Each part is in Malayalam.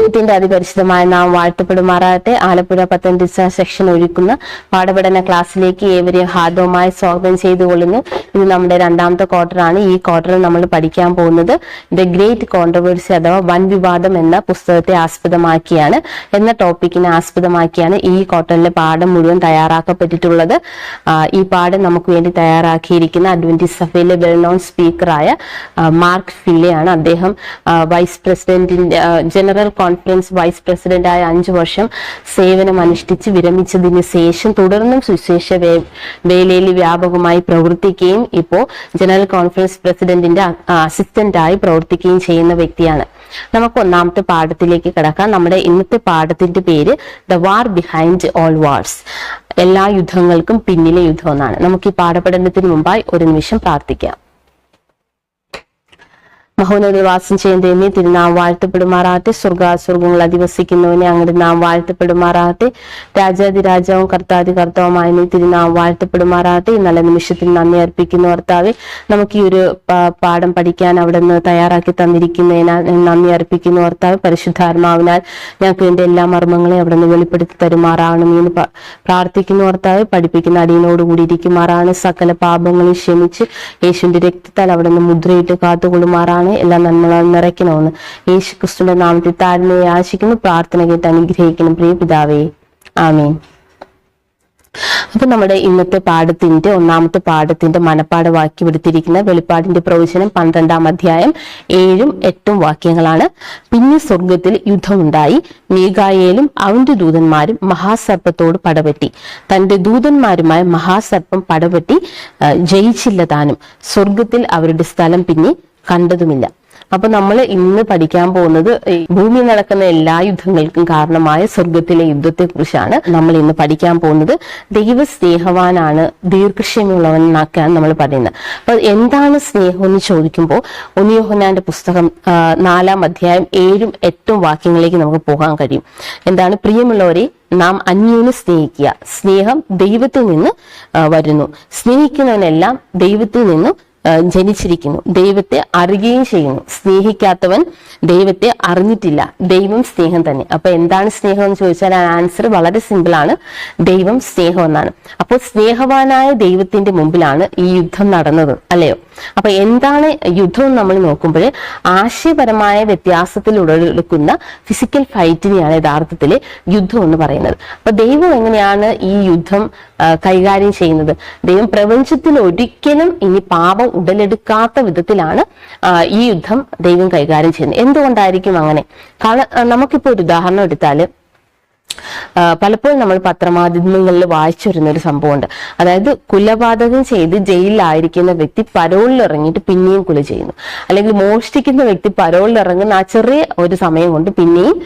ദൈവത്തിന്റെ അതിപരിശുദ്ധമായ നാം വാഴ്ത്തപ്പെടുമാറാകട്ടെ. ആലപ്പുഴ പത്തനംതിട്ട സെക്ഷൻ ഒരുക്കുന്ന പാഠപഠന ക്ലാസ്സിലേക്ക് ഏവരെയും ഹാർദവമായി സ്വാഗതം ചെയ്തുകൊള്ളുന്നു. ഇത് നമ്മുടെ രണ്ടാമത്തെ ക്വാർട്ടറാണ്. ഈ ക്വാർട്ടറിൽ നമ്മൾ പഠിക്കാൻ പോകുന്നത് ദ ഗ്രേറ്റ് കോൺട്രവേഴ്സി അഥവാ വൻ വിവാദം എന്ന പുസ്തകത്തെ ആസ്പദമാക്കിയാണ്, എന്ന ടോപ്പിക്കിനെ ആസ്പദമാക്കിയാണ് ഈ ക്വാർട്ടറിലെ പാഠം മുഴുവൻ തയ്യാറാക്കപ്പെട്ടിട്ടുള്ളത്. ഈ പാഠം നമുക്ക് വേണ്ടി തയ്യാറാക്കിയിരിക്കുന്ന അഡ്വന്റിസ്റ്റ് സഭയിലെ വെൽ നോൺ സ്പീക്കറായ മാർക്ക് ഫില്ലെയാണ്. അദ്ദേഹം വൈസ് പ്രസിഡന്റിന്റെ ജനറൽ കോൺഫറൻസ് വൈസ് പ്രസിഡന്റായ 5 വർഷം സേവനം അനുഷ്ഠിച്ച് വിരമിച്ചതിന് ശേഷം തുടർന്നും സുവിശേഷ വേലയിൽ വ്യാപകമായി പ്രവർത്തിക്കുകയും ഇപ്പോൾ ജനറൽ കോൺഫറൻസ് പ്രസിഡന്റിന്റെ അസിസ്റ്റന്റായി പ്രവർത്തിക്കുകയും ചെയ്യുന്ന വ്യക്തിയാണ്. നമുക്ക് ഒന്നാമത്തെ പാഠത്തിലേക്ക് കിടക്കാം. നമ്മുടെ ഇന്നത്തെ പാഠത്തിന്റെ പേര് the war behind all wars, എല്ലാ യുദ്ധങ്ങൾക്കും പിന്നിലെ യുദ്ധം എന്നാണ്. നമുക്ക് ഈ പാഠപഠനത്തിന് മുമ്പായി ഒരു നിമിഷം പ്രാർത്ഥിക്കാം. മഹോന്നത വാസം ചെയ്യുന്ന ദൈവമേ, തിരുനാം വാഴ്ത്തപ്പെടുമാറാകട്ടെ. സ്വർഗാസ്വർഗങ്ങൾ അധിവസിക്കുന്നവനെ അങ്ങയുടെ നാം വാഴ്ത്തപ്പെടുമാറാകട്ടെ. രാജാതിരാജാവും കർത്താതി കർത്താവുമായ നീ തിരുനാം വാഴ്ത്തപ്പെടുമാറാകട്ടെ. ഈ നല്ല നിമിഷത്തിൽ നന്ദി അർപ്പിക്കുന്ന കർത്താവേ, നമുക്ക് ഈ ഒരു പാഠം പഠിക്കാൻ അവിടെ നിന്ന് തയ്യാറാക്കി തന്നിരിക്കുന്നതിനാൽ നന്ദി അർപ്പിക്കുന്ന കർത്താവ്. പരിശുദ്ധാത്മാവിനാൽ ഞങ്ങൾക്ക് വേണ്ട എല്ലാ മർമ്മങ്ങളെയും അവിടെ നിന്ന് വെളിപ്പെടുത്തി തരുമാറാകണം എന്ന് പ്രാർത്ഥിക്കുന്ന കർത്താവ്. പഠിപ്പിക്കുന്ന അടിയനോടുകൂടി ഇരിക്കുമാറാണ്. സകല പാപങ്ങളും ക്ഷമിച്ച് യേശുവിന്റെ രക്തത്താൽ അവിടെ നിന്ന് മുദ്രയിട്ട് കാത്തുകൊള്ളുമാറാണ്. എല്ലാം നന്മകളാൽ നിറയ്ക്കണമെന്ന് യേശു ക്രിസ്തുവിന്റെ നാമത്തിൽ താഴ്മയെ ആശിക്കുന്നു. പ്രാർത്ഥന കേട്ട് അനുഗ്രഹിക്കണം പ്രിയ പിതാവേ, ആമേൻ. അപ്പൊ നമ്മുടെ ഇന്നത്തെ പാഠത്തിന്റെ ഒന്നാമത്തെ പാഠത്തിന്റെ മനപ്പാഠവാക്യം എടുത്തിരിക്കുന്ന വെളിപ്പാടിന്റെ പ്രവചനം 12-ാം അധ്യായം 7ഉം 8ഉം വാക്യങ്ങളാണ്. പിന്നെ സ്വർഗത്തിൽ യുദ്ധമുണ്ടായി. മീഖായേലും അവന്റെ ദൂതന്മാരും മഹാസർപ്പത്തോട് പടവെട്ടി. തന്റെ ദൂതന്മാരുമായ മഹാസർപ്പം പടവെട്ടി ജയിച്ചില്ല താനും. സ്വർഗത്തിൽ അവരുടെ സ്ഥലം പിന്നെ കണ്ടതുമില്ല. അപ്പൊ നമ്മൾ ഇന്ന് പഠിക്കാൻ പോകുന്നത് ഭൂമിയിൽ നടക്കുന്ന എല്ലാ യുദ്ധങ്ങൾക്കും കാരണമായ സ്വർഗത്തിലെ യുദ്ധത്തെ കുറിച്ചാണ് നമ്മൾ ഇന്ന് പഠിക്കാൻ പോകുന്നത്. ദൈവ സ്നേഹവാനാണ്, ദീർഘക്ഷമയുള്ളവൻ എന്നൊക്കെയാണ് നമ്മൾ പറയുന്നത്. അപ്പൊ എന്താണ് സ്നേഹം എന്ന് ചോദിക്കുമ്പോൾ 1 യോഹന്നാന്റെ പുസ്തകം 4-ാം അധ്യായം 7ഉം 8ഉം വാക്യങ്ങളിലേക്ക് നമുക്ക് പോകാൻ കഴിയും. എന്താണ്? പ്രിയമുള്ളവരെ, നാം അന്യോന്യം സ്നേഹിക്കുക. സ്നേഹം ദൈവത്തിൽ നിന്ന് വരുന്നു. സ്നേഹിക്കുന്നവനെല്ലാം ദൈവത്തിൽ നിന്നും ജനിച്ചിരിക്കുന്നു, ദൈവത്തെ അറിയുകയും ചെയ്യുന്നു. സ്നേഹിക്കാത്തവൻ ദൈവത്തെ അറിഞ്ഞിട്ടില്ല. ദൈവം സ്നേഹം തന്നെ. അപ്പൊ എന്താണ് സ്നേഹം എന്ന് ചോദിച്ചാൽ ആൻസർ വളരെ സിമ്പിൾ ആണ്. ദൈവം സ്നേഹം എന്നാണ്. അപ്പോൾ സ്നേഹവാനായ ദൈവത്തിന്റെ മുമ്പിലാണ് ഈ യുദ്ധം നടന്നത്, അല്ലയോ? അപ്പൊ എന്താണ് യുദ്ധം നമ്മൾ നോക്കുമ്പോൾ ആശയപരമായ വ്യത്യാസത്തിൽ ഉടലെടുക്കുന്ന ഫിസിക്കൽ ഫൈറ്റിനെയാണ് യഥാർത്ഥത്തിൽ യുദ്ധം എന്ന് പറയുന്നത്. അപ്പൊ ദൈവം എങ്ങനെയാണ് ഈ യുദ്ധം കൈകാര്യം ചെയ്യുന്നത്? ദൈവം പ്രപഞ്ചത്തിൽ ഒരിക്കലും ഇനി പാപം ഉടലെടുക്കാത്ത വിധത്തിലാണ് ഈ യുദ്ധം ദൈവം കൈകാര്യം ചെയ്യുന്നത്. എന്തുകൊണ്ടായിരിക്കും അങ്ങനെ? നമുക്കിപ്പോ ഒരു ഉദാഹരണം എടുത്താല് പലപ്പോഴും നമ്മൾ പത്രമാധ്യമങ്ങളിൽ വായിച്ചു വരുന്ന ഒരു സംഭവമുണ്ട്. അതായത് കൊലപാതകം ചെയ്ത് ജയിലിലായിരിക്കുന്ന വ്യക്തി പരോളിൽ ഇറങ്ങിയിട്ട് പിന്നെയും കൊല ചെയ്യുന്നു. അല്ലെങ്കിൽ മോഷ്ടിക്കുന്ന വ്യക്തി പരോളിൽ ഇറങ്ങുന്ന ആ ചെറിയ ഒരു സമയം കൊണ്ട് പിന്നെയും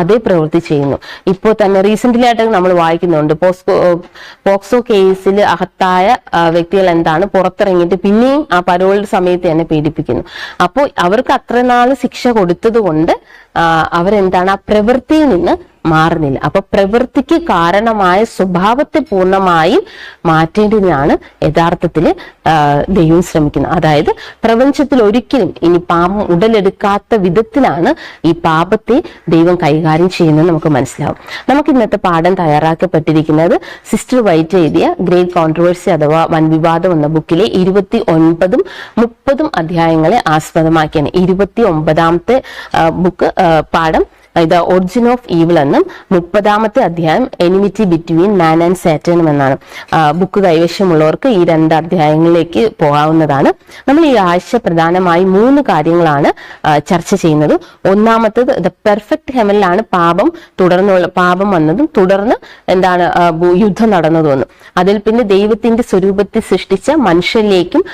അതേ പ്രവൃത്തി ചെയ്യുന്നു. ഇപ്പോൾ തന്നെ റീസെന്റ്ലി ആയിട്ട് നമ്മൾ വായിക്കുന്നുണ്ട്, പോക്സോ കേസിൽ അകത്തായ വ്യക്തികൾ എന്താണ് പുറത്തിറങ്ങിയിട്ട് പിന്നെയും ആ പരോളിന്റെ സമയത്ത് തന്നെ പീഡിപ്പിക്കുന്നു. അപ്പോൾ അവർക്ക് അത്ര നാള് ശിക്ഷ കൊടുത്തത് കൊണ്ട് അവരെന്താണ്, ആ പ്രവൃത്തിയിൽ നിന്ന് മാറുന്നില്ല. അപ്പൊ പ്രവൃത്തിക്ക് കാരണമായ സ്വഭാവത്തെ പൂർണ്ണമായും മാറ്റേണ്ടതിനാണ് യഥാർത്ഥത്തില് ദൈവം ശ്രമിക്കുന്നത്. അതായത് പ്രപഞ്ചത്തിൽ ഒരിക്കലും ഇനി പാപം ഉടലെടുക്കാത്ത വിധത്തിലാണ് ഈ പാപത്തെ ദൈവം കൈകാര്യം ചെയ്യുന്നത് നമുക്ക് മനസ്സിലാവും. നമുക്ക് ഇന്നത്തെ പാഠം തയ്യാറാക്കപ്പെട്ടിരിക്കുന്നത് സിസ്റ്റർ വൈറ്റ് എഴുതിയ ഗ്രേറ്റ് കോൺട്രവേഴ്സി അഥവാ വൻ വിവാദം എന്ന ബുക്കിലെ 29ഉം 30ഉം അധ്യായങ്ങളെ ആസ്പദമാക്കിയാണ്. 29ാമത്തെ ബുക്ക് പാഠം ദ ഒറിജിൻ ഓഫ് ഈവിൾ എന്നും 30ാമത്തെ അധ്യായം എനിമിറ്റി ബിറ്റ്വീൻ മാൻ ആൻഡ് സാറ്റനും എന്നാണ്. ബുക്ക് കൈവശമുള്ളവർക്ക് ഈ 2 അധ്യായങ്ങളിലേക്ക് പോകാവുന്നതാണ്. നമ്മൾ ഈ ആഴ്ച പ്രധാനമായി 3 കാര്യങ്ങളാണ് ചർച്ച ചെയ്യുന്നത്. ഒന്നാമത്തത് ദ പെർഫെക്റ്റ് ഹെവനിലാണ് പാപം വന്നതും തുടർന്ന് എന്താണ് യുദ്ധം നടന്നതും. അതിൽ പിന്നെ ദൈവത്തിന്റെ സ്വരൂപത്തിൽ സൃഷ്ടിച്ച മനുഷ്യരിലേക്കും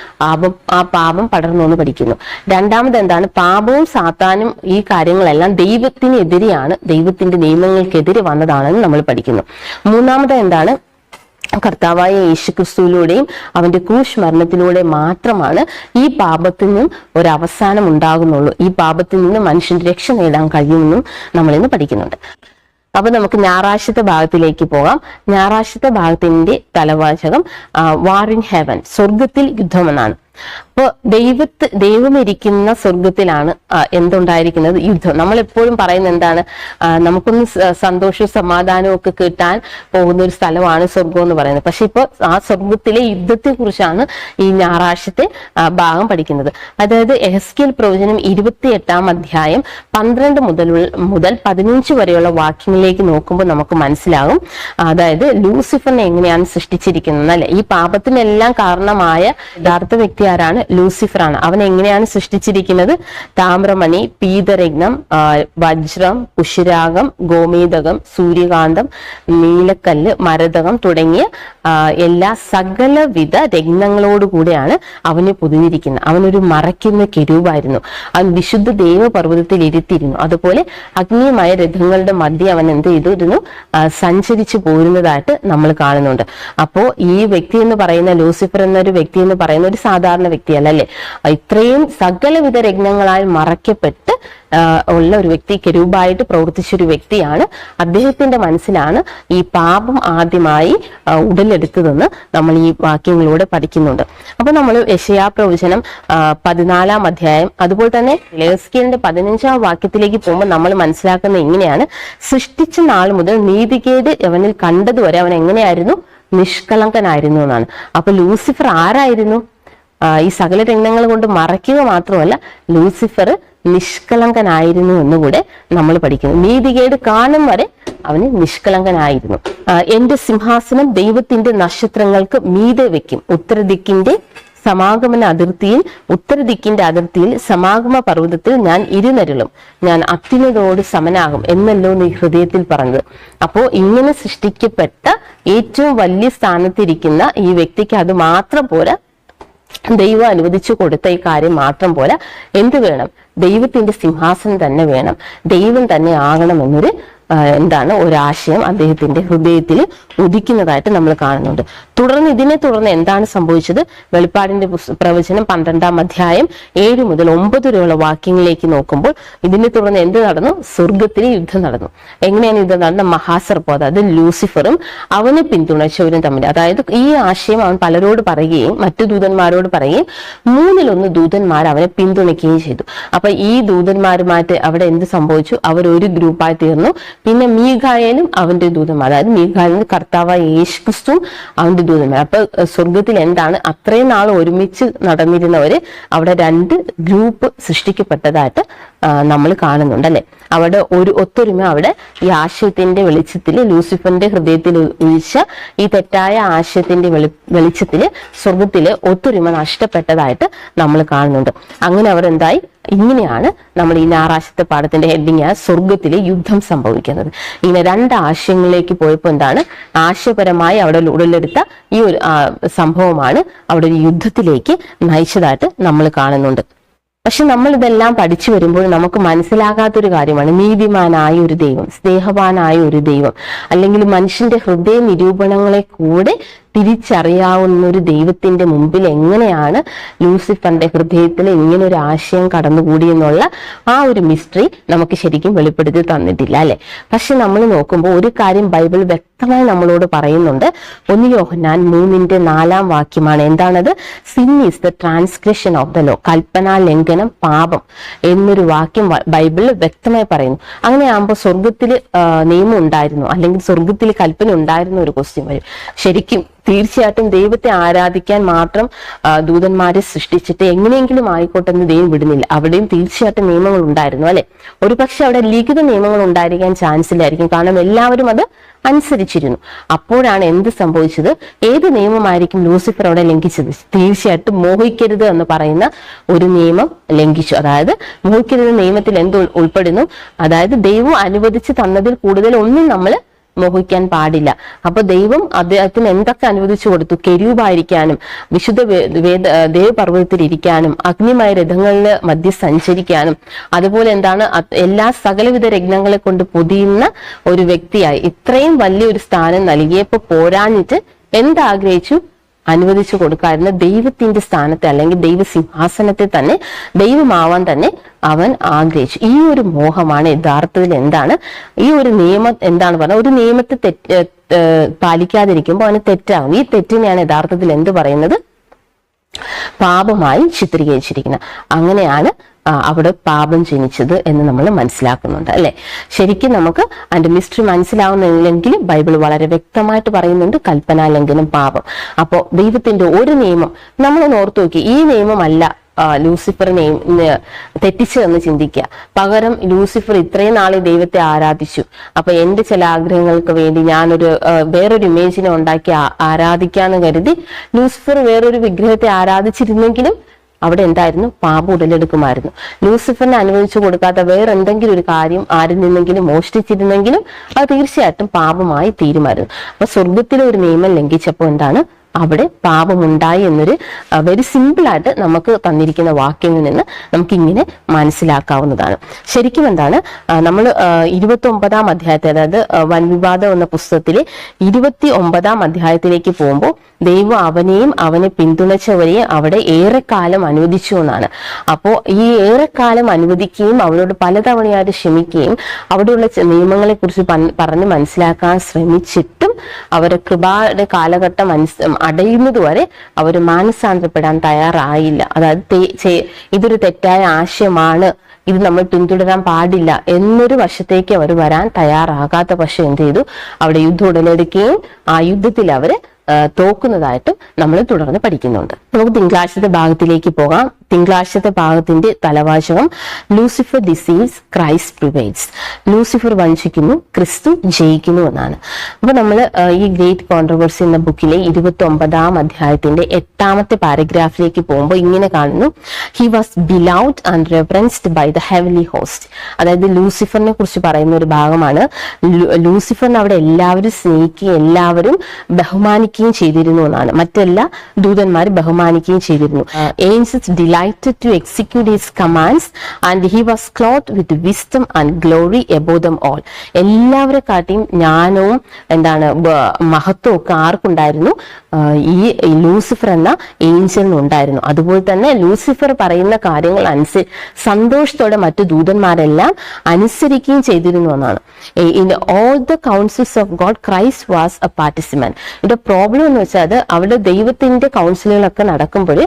ആ പാപം പടർന്നു എന്ന് പഠിക്കുന്നു. രണ്ടാമത് എന്താണ്? പാപവും സാത്താനും ഈ കാര്യങ്ങളെല്ലാം ദൈവത്തിനെതിരെയാണ്, ദൈവത്തിന്റെ നിയമങ്ങൾക്കെതിരെ വന്നതാണെന്ന് നമ്മൾ പഠിക്കുന്നു. മൂന്നാമത് എന്താണ്? കർത്താവായ യേശുക്രിസ്തുവിലൂടെയും അവന്റെ ക്രൂശ് മരണത്തിലൂടെ മാത്രമാണ് ഈ പാപത്തിൽ നിന്നും ഒരു അവസാനം ഉണ്ടാകുന്നുള്ളൂ. ഈ പാപത്തിൽ നിന്ന് മനുഷ്യന്റെ രക്ഷ നേടാൻ കഴിയുമെന്നും നമ്മളിന്ന് പഠിക്കുന്നുണ്ട്. അപ്പൊ നമുക്ക് ഞായറാഴ്ചത്തെ ഭാഗത്തിലേക്ക് പോകാം. ഞായറാഴ്ചത്തെ ഭാഗത്തിന്റെ തലവാചകം വാർ ഇൻ ഹെവൻ, സ്വർഗത്തിൽ യുദ്ധമെന്നാണ്. അപ്പോൾ ദൈവം ഇരിക്കുന്ന സ്വർഗത്തിലാണ് എന്തുണ്ടായിരിക്കുന്നത്? യുദ്ധം. നമ്മൾ എപ്പോഴും പറയുന്നത് എന്താണ്? നമുക്കൊന്ന് സന്തോഷവും സമാധാനവും ഒക്കെ കിട്ടാൻ പോകുന്ന ഒരു സ്ഥലമാണ് സ്വർഗം എന്ന് പറയുന്നത്. പക്ഷെ ഇപ്പൊ ആ സ്വർഗത്തിലെ യുദ്ധത്തെ കുറിച്ചാണ് ഈ ഞായറാഴ്ചത്തെ ഭാഗം പഠിക്കുന്നത്. അതായത് എഹെസ്കേൽ പ്രവചനം 28 അധ്യായം 12 മുതൽ 15 വരെയുള്ള വാക്യങ്ങളിലേക്ക് നോക്കുമ്പോൾ നമുക്ക് മനസ്സിലാകും. അതായത് ലൂസിഫറിനെ എങ്ങനെയാണ് സൃഷ്ടിച്ചിരിക്കുന്നത് അല്ലെ? ഈ പാപത്തിനെല്ലാം കാരണമായ യഥാർത്ഥ വ്യക്തി ആരാണ്? ലൂസിഫർ ആണ്. അവൻ എങ്ങനെയാണ് സൃഷ്ടിച്ചിരിക്കുന്നത്? താമ്രമണി, പീതരത്നം, വജ്രം, പുഷ്യരാഗം, ഗോമേതകം, സൂര്യകാന്തം, നീലക്കല്ല്, മരതകം തുടങ്ങിയ എല്ലാ സകലവിധ രത്നങ്ങളോടുകൂടെയാണ് അവനെ പൊതിഞ്ഞിരിക്കുന്നത്. അവനൊരു മറയ്ക്കുന്ന കെരൂബായിരുന്നു. അവൻ വിശുദ്ധ ദൈവപർവ്വതത്തിൽ ഇരുത്തിയിരുന്നു. അതുപോലെ അഗ്നിയമായ രഥങ്ങളുടെ മധ്യ അവൻ എന്ത് ചെയ്തിരുന്നു? സഞ്ചരിച്ചു പോരുന്നതായിട്ട് നമ്മൾ കാണുന്നുണ്ട്. അപ്പോ ഈ വ്യക്തി എന്ന് പറയുന്ന ലൂസിഫർ എന്നൊരു വ്യക്തി എന്ന് പറയുന്ന ഒരു സാധാരണ വ്യക്തിയല്ല അല്ലെ? ഇത്രയും സകലവിധ രത്നങ്ങളാൽ മറയ്ക്കപ്പെട്ട് ഉള്ള ഒരു വ്യക്തി, കെരൂബായിട്ട് പ്രവർത്തിച്ചൊരു വ്യക്തിയാണ്. അദ്ദേഹത്തിന്റെ മനസ്സിലാണ് ഈ പാപം ആദ്യമായി ഉടലെടുത്തതെന്ന് നമ്മൾ ഈ വാക്യങ്ങളിലൂടെ പഠിക്കുന്നുണ്ട്. അപ്പൊ നമ്മൾ യെശയ്യാ പ്രവചനം 14 അധ്യായം അതുപോലെ തന്നെ എഹെസ്കേലിന്റെ 15 വാക്യത്തിലേക്ക് പോകുമ്പോൾ നമ്മൾ മനസ്സിലാക്കുന്നത് ഇങ്ങനെയാണ്: സൃഷ്ടിച്ച നാൾ മുതൽ നീതികേട് അവനിൽ കണ്ടതുവരെ അവൻ എങ്ങനെയായിരുന്നു? നിഷ്കളങ്കനായിരുന്നു എന്നാണ്. അപ്പൊ ലൂസിഫർ ആരായിരുന്നു? ഈ സകല രത്നങ്ങൾ കൊണ്ട് മറയ്ക്കുക മാത്രമല്ല, ലൂസിഫർ നിഷ്കളങ്കനായിരുന്നു എന്നുകൂടെ നമ്മൾ പഠിക്കുന്നു. നീതികേട് കാണും വരെ അവന് നിഷ്കളങ്കനായിരുന്നു. എന്റെ സിംഹാസനം ദൈവത്തിന്റെ നക്ഷത്രങ്ങൾക്ക് മീതെ വെക്കും. ഉത്തരദിക്കിന്റെ അതിർത്തിയിൽ സമാഗമ പർവ്വതത്തിൽ ഞാൻ ഇരുന്നരുളും. ഞാൻ അത്യുന്നതോട് സമനാകും എന്നല്ലോ നീ ഹൃദയത്തിൽ പറഞ്ഞത്. അപ്പോ ഇങ്ങനെ സൃഷ്ടിക്കപ്പെട്ട ഏറ്റവും വലിയ സ്ഥാനത്തിരിക്കുന്ന ഈ വ്യക്തിക്ക് അത് മാത്രം പോരാ, ദൈവം അനുവദിച്ചു കൊടുത്ത ഈ കാര്യം മാത്രം പോരാ, എന്ത് വേണം? ദൈവത്തിന്റെ സിംഹാസനം തന്നെ വേണം, ദൈവം തന്നെ ആകണം എന്നൊരു ഒരാശയം അദ്ദേഹത്തിന്റെ ഹൃദയത്തിൽ ഉദിക്കുന്നതായിട്ട് നമ്മൾ കാണുന്നുണ്ട്. ഇതിനെ തുടർന്ന് എന്താണ് സംഭവിച്ചത്? വെളിപ്പാടിന്റെ പ്രവചനം 12 അധ്യായം 7 മുതൽ 9 വരെയുള്ള വാക്യങ്ങളിലേക്ക് നോക്കുമ്പോൾ ഇതിനെ തുടർന്ന് എന്ത് നടന്നു? സ്വർഗത്തിലെ യുദ്ധം നടന്നു. എങ്ങനെയാണ് യുദ്ധം നടന്നത്? മഹാസർപ്പം, അതായത് ലൂസിഫറും അവനെ പിന്തുണച്ചവരും തമ്മിൽ. അതായത് ഈ ആശയം അവൻ പലരോട് പറയുകയും മറ്റു ദൂതന്മാരോട് പറയുകയും 3-1 ദൂതന്മാർ അവനെ പിന്തുണയ്ക്കുകയും ചെയ്തു. അപ്പൊ ഈ ദൂതന്മാരുമായിട്ട് അവിടെ എന്ത് സംഭവിച്ചു? അവർ ഒരു ഗ്രൂപ്പായി തീർന്നു. പിന്നെ മീഖായേലും അവന്റെ ദൂതന്മാർ, അതായത് മീഖായേലിന്റെ കർത്താവായ യേശുക്രിസ്തുവും അവന്റെ ദൂതന്മാർ. അപ്പൊ സ്വർഗത്തിൽ എന്താണ്? അത്രയും നാൾ ഒരുമിച്ച് നടന്നിരുന്നവര് അവിടെ 2 ഗ്രൂപ്പ് സൃഷ്ടിക്കപ്പെട്ടതായിട്ട് നമ്മൾ കാണുന്നുണ്ട് അല്ലെ? അവിടെ ഒരു ഒത്തൊരുമ അവിടെ ഈ ആശയത്തിന്റെ വെളിച്ചത്തിൽ, ലൂസിഫറിന്റെ ഹൃദയത്തിൽ ഒഴിച്ച ഈ തെറ്റായ ആശയത്തിന്റെ വെളിച്ചത്തില് സ്വർഗത്തില് ഒത്തൊരുമ നഷ്ടപ്പെട്ടതായിട്ട് നമ്മൾ കാണുന്നുണ്ട്. അങ്ങനെ അവർ എന്തായി? ഇങ്ങനെയാണ് നമ്മൾ ഈ ഞായറാഴ്ചത്തെ പാഠത്തിന്റെ ഹെഡിങ് സ്വർഗത്തിലെ യുദ്ധം സംഭവിക്കുന്നത്. ഇങ്ങനെ 2 ആശയങ്ങളിലേക്ക് പോയപ്പോൾ എന്താണ്? ആശയപരമായി അവിടെ ഉടലെടുത്ത ഈ ഒരു സംഭവമാണ് അവിടെ ഒരു യുദ്ധത്തിലേക്ക് നയിച്ചതായിട്ട് നമ്മൾ കാണുന്നുണ്ട്. പക്ഷെ നമ്മൾ ഇതെല്ലാം പഠിച്ചു വരുമ്പോൾ നമുക്ക് മനസ്സിലാകാത്തൊരു കാര്യമാണ്, നീതിമാനായ ഒരു ദൈവം, സ്നേഹവാനായ ഒരു ദൈവം, അല്ലെങ്കിൽ മനുഷ്യന്റെ ഹൃദയ നിരൂപണങ്ങളെ കൂടെ തിരിച്ചറിയാവുന്ന ഒരു ദൈവത്തിന്റെ മുമ്പിൽ എങ്ങനെയാണ് ലൂസിഫറിന്റെ ഹൃദയത്തിൽ ഇങ്ങനെ ഒരു ആശയം കടന്നുകൂടി എന്നുള്ള ആ ഒരു മിസ്റ്ററി നമുക്ക് ശരിക്കും വെളിപ്പെടുത്തി തന്നിട്ടില്ല അല്ലെ? പക്ഷെ നമ്മൾ നോക്കുമ്പോൾ ഒരു കാര്യം ബൈബിൾ വ്യക്തമായി നമ്മളോട് പറയുന്നുണ്ട്. 1 യോഹന്നാൻ 3:4 വാക്യമാണ്. എന്താണത്? Sin is the transgression of the law. കൽപ്പനാ ലംഘനം പാപം എന്നൊരു വാക്യം ബൈബിളിൽ വ്യക്തമായി പറയുന്നു. അങ്ങനെയാകുമ്പോൾ സ്വർഗത്തിൽ നിയമം ഉണ്ടായിരുന്നു, അല്ലെങ്കിൽ സ്വർഗത്തിൽ കൽപ്പന ഉണ്ടായിരുന്ന ഒരു ക്വസ്റ്റ്യൻ വരും. ശരിക്കും തീർച്ചയായിട്ടും ദൈവത്തെ ആരാധിക്കാൻ മാത്രം ദൂതന്മാരെ സൃഷ്ടിച്ചിട്ട് എങ്ങനെയെങ്കിലും ആയിക്കോട്ടെ എന്ന് ദൈവം വിടുന്നില്ല. അവിടെയും തീർച്ചയായിട്ടും നിയമങ്ങൾ ഉണ്ടായിരുന്നു അല്ലെ? ഒരുപക്ഷെ അവിടെ ലിഖിത നിയമങ്ങൾ ഉണ്ടായിരിക്കാൻ ചാൻസ് ഇല്ലായിരിക്കും, കാരണം എല്ലാവരും അത് അനുസരിച്ചിരുന്നു. അപ്പോഴാണ് എന്ത് സംഭവിച്ചത്? ഏത് നിയമമായിരിക്കും ലൂസിഫർ അവിടെ ലംഘിച്ചത്? തീർച്ചയായിട്ടും മോഹിക്കരുത് എന്ന് പറയുന്ന ഒരു നിയമം ലംഘിച്ചു. അതായത് മോഹിക്കരുത് നിയമത്തിൽ എന്ത് ഉൾപ്പെടുന്നു? അതായത് ദൈവം അനുവദിച്ച് തന്നതിൽ കൂടുതൽ ഒന്നും നമ്മൾ മോഹിക്കാൻ പാടില്ല. അപ്പൊ ദൈവം അദ്ദേഹത്തിന് എന്തൊക്കെ അനുവദിച്ചു കൊടുത്തു? കെരൂബായിരിക്കാനും, വിശുദ്ധ ദേവപർവ്വതത്തിൽ ഇരിക്കാനും, അഗ്നിമയ രഥങ്ങളില് മധ്യ സഞ്ചരിക്കാനും, അതുപോലെ എല്ലാ സകലവിധ രത്നങ്ങളെ കൊണ്ട് പൊതിയുന്ന ഒരു വ്യക്തിയായി ഇത്രയും വലിയൊരു സ്ഥാനം നൽകിയപ്പോ പോരാഞ്ഞിട്ട് എന്താഗ്രഹിച്ചു? അനുവദിച്ചു കൊടുക്കാതിരുന്ന ദൈവത്തിന്റെ സ്ഥാനത്തെ, അല്ലെങ്കിൽ ദൈവസിംഹാസനത്തെ തന്നെ ദൈവമാവാൻ തന്നെ അവൻ ആഗ്രഹിച്ചു. ഈ ഒരു മോഹമാണ് യഥാർത്ഥത്തിൽ ഈ ഒരു നിയമം പറഞ്ഞത്? ഒരു നിയമത്തെ പാലിക്കാതിരിക്കുമ്പോൾ അവന് തെറ്റാകും. ഈ തെറ്റിനെയാണ് യഥാർത്ഥത്തിൽ എന്ത് പറയുന്നത്? പാപമായി ചിത്രീകരിച്ചിരിക്കുന്നത്. അങ്ങനെയാണ് അവിടെ പാപം ജനിച്ചത് എന്ന് നമ്മൾ മനസ്സിലാക്കുന്നുണ്ട് അല്ലെ. ശരിക്കും നമുക്ക് അതിന്റെ മിസ്റ്ററി മനസ്സിലാവുന്നില്ലെങ്കിൽ ബൈബിൾ വളരെ വ്യക്തമായിട്ട് പറയുന്നുണ്ട്, കൽപ്പനാ ലംഘനം പാപം. അപ്പോ ദൈവത്തിന്റെ ഒരു നിയമം നമ്മൾ ഓർത്തു നോക്കി, ഈ നിയമമല്ല ലൂസിഫറിനെ തെറ്റിച്ചതെന്ന് ചിന്തിക്കുക. പകരം ലൂസിഫർ ഇത്രയും നാളെ ദൈവത്തെ ആരാധിച്ചു. അപ്പൊ എന്റെ ചില ആഗ്രഹങ്ങൾക്ക് വേണ്ടി ഞാനൊരു വേറൊരു ഇമേജിനെ ഉണ്ടാക്കി ആരാധിക്കാന്ന് കരുതി ലൂസിഫർ വേറൊരു വിഗ്രഹത്തെ ആരാധിച്ചിരുന്നെങ്കിലും അവിടെ എന്തായിരുന്നു? പാപം ഉടലെടുക്കുമായിരുന്നു. ലൂസിഫറിനെ അനുവദിച്ചു കൊടുക്കാത്ത വേറെ എന്തെങ്കിലും ഒരു കാര്യം ആരിൽ നിന്നെങ്കിലും മോഷ്ടിച്ചിരുന്നെങ്കിലും അത് തീർച്ചയായിട്ടും പാപമായി തീരുമായിരുന്നു. അപ്പൊ സ്വർഗത്തിലെ ഒരു നിയമം ലംഘിച്ചപ്പോൾ എന്താണ്? അവിടെ പാപമുണ്ടായി എന്നൊരു വെരി സിമ്പിൾ ആയിട്ട് നമുക്ക് തന്നിരിക്കുന്ന വാക്യങ്ങളിൽ നിന്ന് നമുക്ക് ഇങ്ങനെ മനസ്സിലാക്കാവുന്നതാണ്. ശരിക്കും എന്താണ്, നമ്മൾ 29 അധ്യായത്തിൽ, അതായത് വൻവിവാദം എന്ന പുസ്തകത്തിലെ 29 അധ്യായത്തിലേക്ക് പോകുമ്പോൾ ദൈവം അവനെയും അവനെ പിന്തുണച്ചവരെയും അവിടെ ഏറെക്കാലം അനുവദിച്ചു എന്നാണ്. അപ്പോ ഈ ഏറെക്കാലം അനുവദിക്കുകയും അവരോട് പലതവണയായിട്ട് ക്ഷമിക്കുകയും അവിടെയുള്ള നിയമങ്ങളെ കുറിച്ച് പറഞ്ഞ് മനസ്സിലാക്കാൻ ശ്രമിച്ചിട്ടും അവരെ കൃപയുടെ കാലഘട്ടം അടയുന്നത് വരെ അവർ മാനസാന്തരപ്പെടാൻ തയ്യാറായില്ല. അതായത് ഇതൊരു തെറ്റായ ആശയമാണ്, ഇത് നമ്മൾ പിന്തുടരാൻ പാടില്ല എന്നൊരു വശത്തേക്ക് അവർ വരാൻ തയ്യാറാകാത്ത പക്ഷെ എന്ത് ചെയ്തു? അവിടെ യുദ്ധം ഉടലെടുക്കുകയും ആ യുദ്ധത്തിൽ അവര് തോക്കുന്നതായിട്ട് നമ്മൾ തുടർന്ന് പഠിക്കുന്നുണ്ട്. നമുക്ക് തിങ്കളാഴ്ചത്തെ ഭാഗത്തിലേക്ക് പോകാം. തിങ്കളാഴ്ചത്തെ ഭാഗത്തിന്റെ തലവാചകം Lucifer deceives, Christ prevails. Lucifer വഞ്ചിക്കുന്നു, ക്രിസ്തു ജയിക്കുന്നു എന്നാണ്. അപ്പൊ നമ്മൾ ഈ ഗ്രേറ്റ് കോൺട്രവേഴ്സി എന്ന ബുക്കിലെ 29 അധ്യായത്തിന്റെ 8ാമത്തെ പാരഗ്രാഫിലേക്ക് പോകുമ്പോൾ ഇങ്ങനെ കാണുന്നു: he was beloved and reverenced by the heavenly host. അതായത് ലൂസിഫറിനെ കുറിച്ച് പറയുന്ന ഒരു ഭാഗമാണ്. ലൂസിഫറിനെ അവിടെ എല്ലാവരും സ്നേഹിക്കുകയും എല്ലാവരും ബഹുമാനിക്കുകയും ചെയ്തിരുന്നു എന്നാണ്. മറ്റെല്ലാ ദൂതന്മാരും ബഹുമാനിക്കുകയും ചെയ്തിരുന്നു. Angels delighted to execute his commands and he was clothed with wisdom and glory above them all. എല്ലാവരെ കാട്ടിയും ജ്ഞാനവും മഹത്വവും ഒക്കെ ആർക്കുണ്ടായിരുന്നു? ഈ ലൂസിഫർ എന്ന ഏഞ്ചലിനുണ്ടായിരുന്നു. അതുപോലെ തന്നെ ലൂസിഫർ പറയുന്ന കാര്യങ്ങൾ സന്തോഷത്തോടെ മറ്റു ദൂതന്മാരെല്ലാം അനുസരിക്കുകയും ചെയ്തിരുന്നു എന്നാണ്. In all the councils of God Christ was A participant. ഇതിന്റെ പ്രോബ്ലം എന്ന് വെച്ചാൽ അവിടെ ദൈവത്തിന്റെ കൗൺസിലുകളൊക്കെ നടക്കുമ്പോൾ